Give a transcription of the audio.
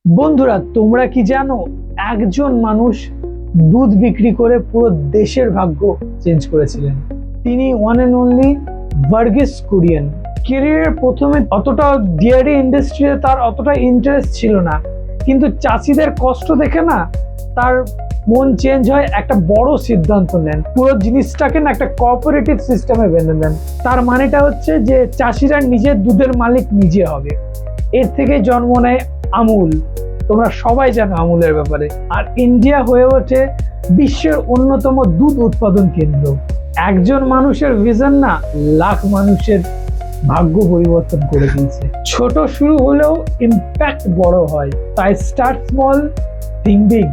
বন্ধুরা, তোমরা কি জানো একজন মানুষ দুধ বিক্রি করে পুরো দেশের ভাগ্য চেঞ্জ করেছিলেন? তিনি one and only Verghese Kurien. ক্যারিয়ারের প্রথমে অতটা ডেয়ারি ইন্ডাস্ট্রিতে তার অতটা ইন্টারেস্ট ছিল না, কিন্তু চাষিদের কষ্ট দেখে না তার মন চেঞ্জ হয়, একটা বড় সিদ্ধান্ত নেন, পুরো জিনিসটাকে না একটা কোঅপারেটিভ সিস্টেমে বেঁধে দেন। তার মানেটা হচ্ছে যে চাষিরা নিজের দুধের মালিক নিজে হবে। এর থেকে জন্ম নেয় আমুল। তোমরা সবাই জানো আমুলের ব্যাপারে। আর ইন্ডিয়া হয়ে ওঠে বিশ্বের অন্যতম দুধ উৎপাদন কেন্দ্র। একজন মানুষের ভিশন না লাখ মানুষের ভাগ্য পরিবর্তন করে দিয়েছে। ছোট শুরু হলেও ইম্প্যাক্ট বড় হয়। তাই স্টার্ট স্মল, থিঙ্ক বিগ।